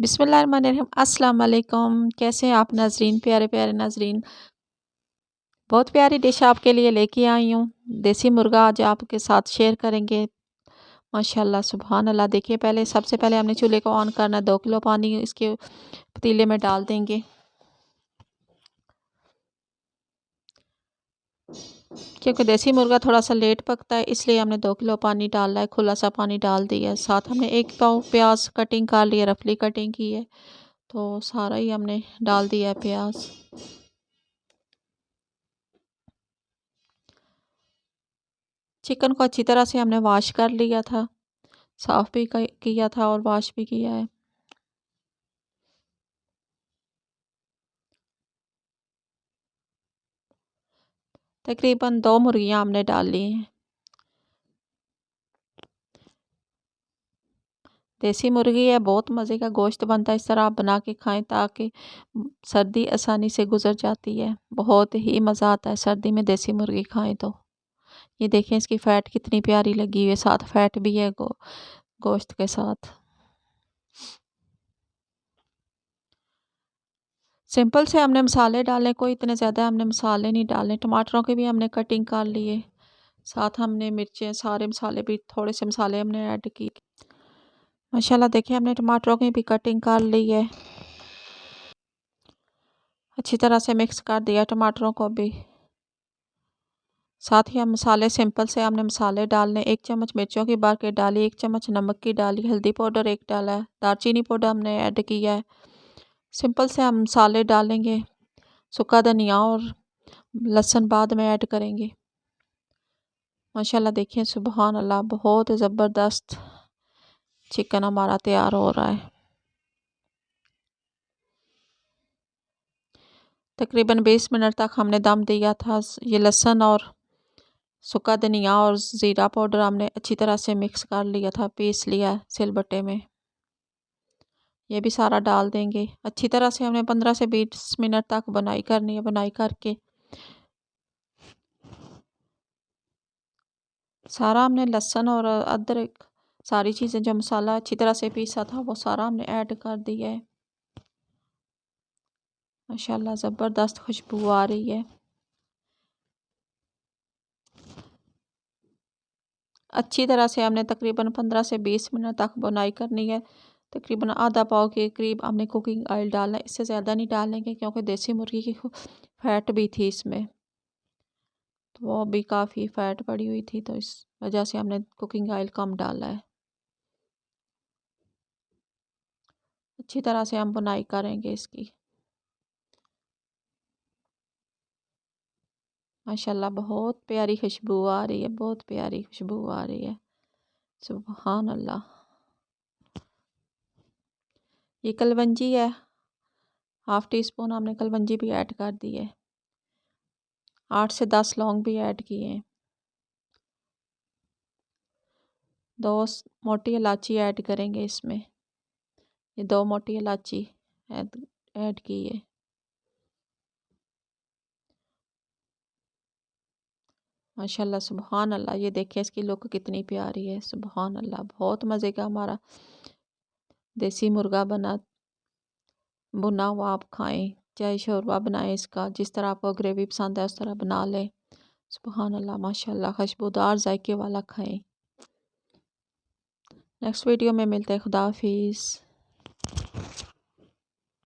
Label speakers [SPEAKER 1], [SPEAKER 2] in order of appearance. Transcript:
[SPEAKER 1] बिस्मिल्लाहिर्रहमानिर्रहीम। अस्सलाम वालेकुम। कैसे हैं आप नाज़रीन, प्यारे प्यारे नाज़रीन। बहुत प्यारी डिश आपके लिए लेके आई हूँ। देसी मुर्गा आज आपके साथ शेयर करेंगे। माशाल्लाह सुभान अल्लाह। देखिए, पहले सबसे पहले हमने चूल्हे को ऑन करना है। 2 किलो पानी इसके पतीले में डाल देंगे, क्योंकि देसी मुर्गा थोड़ा सा लेट पकता है, इसलिए हमने 2 किलो पानी डाला है। खुला सा पानी डाल दिया है। साथ हमने 1 पाव प्याज कटिंग कर लिया, रफली कटिंग की है, तो सारा ही हमने डाल दिया है प्याज। चिकन को अच्छी तरह से हमने वॉश कर लिया था, साफ़ भी किया था और वॉश भी किया है। तकरीबन 2 मुर्गियाँ हमने डाल ली हैं। देसी मुर्गी है, बहुत मज़े का गोश्त बनता है। इस तरह आप बना के खाएं ताकि सर्दी आसानी से गुजर जाती है। बहुत ही मज़ा आता है सर्दी में देसी मुर्गी खाएं तो। ये देखें, इसकी फ़ैट कितनी प्यारी लगी हुई है, साथ फ़ैट भी है गोश्त के साथ। सिंपल से हमने मसाले डाले, कोई इतने ज़्यादा हमने मसाले नहीं डाले। टमाटरों की भी हमने कटिंग कर ली है, साथ हमने मिर्चें, सारे मसाले भी, थोड़े से मसाले हमने ऐड किए। माशाल्लाह देखिए, हमने टमाटरों की भी कटिंग कर ली है। अच्छी तरह से मिक्स कर दिया टमाटरों को भी। साथ ही हम मसाले सिंपल से हमने मसाले डालने, 1 चम्मच मिर्चों की भर के डाली, 1 चम्मच नमक की डाली, हल्दी पाउडर 1 डाला है, दालचीनी पाउडर हमने ऐड किया है। सिंपल से हम मसाले डालेंगे, सूखा धनिया और लहसुन बाद में ऐड करेंगे। माशाल्लाह देखिए, सुबहान अल्लाह, बहुत ज़बरदस्त चिकन हमारा तैयार हो रहा है। तकरीबन 20 मिनट तक हमने दम दिया था। ये लहसुन और सूखा धनिया और ज़ीरा पाउडर हमने अच्छी तरह से मिक्स कर लिया था, पीस लिया सिलबट्टे में। ये भी सारा डाल देंगे। अच्छी तरह से हमने 15 से 20 मिनट तक बनाई करनी है। बनाई करके सारा हमने लहसुन और अदरक, सारी चीज़ें, जो मसाला अच्छी तरह से पीसा था, वो सारा हमने ऐड कर दिया है। माशाल्लाह ज़बरदस्त खुशबू आ रही है। अच्छी तरह से हमने तकरीबन 15 से 20 मिनट तक बुनाई करनी है। तकरीबन आधा पाव के करीब हमने कुकिंग ऑयल डालना है, इससे ज़्यादा नहीं डालेंगे, क्योंकि देसी मुर्गी की फैट भी थी इसमें, तो वो भी काफ़ी फ़ैट पड़ी हुई थी, तो इस वजह से हमने कुकिंग ऑयल कम डाला है। अच्छी तरह से हम बुनाई करेंगे इसकी। माशाल्लाह बहुत प्यारी खुशबू आ रही है, बहुत प्यारी खुशबू आ रही है। सुभान अल्लाह। ये कलवंजी है, हाफ़ टी स्पून हमने कलवंजी भी ऐड कर दी है। 8 से 10 लौंग भी ऐड किए हैं। 2 मोटी इलायची ऐड करेंगे इसमें। ये 2 मोटी इलायची ऐड ऐड की है। माशाल्लाह सुभान अल्लाह। ये देखिए, इसकी लुक कितनी प्यारी है। सुभान अल्लाह, बहुत मज़े का हमारा देसी मुर्गा बना भुना हुआ आप खाएं, चाहे शोरबा बनाएं इसका, जिस तरह आपको ग्रेवी पसंद है उस तरह बना लें। सुभान अल्लाह, माशाल्लाह, खुशबूदार जायके वाला खाएं। नेक्स्ट वीडियो में मिलते हैं। खुदा हाफिज़।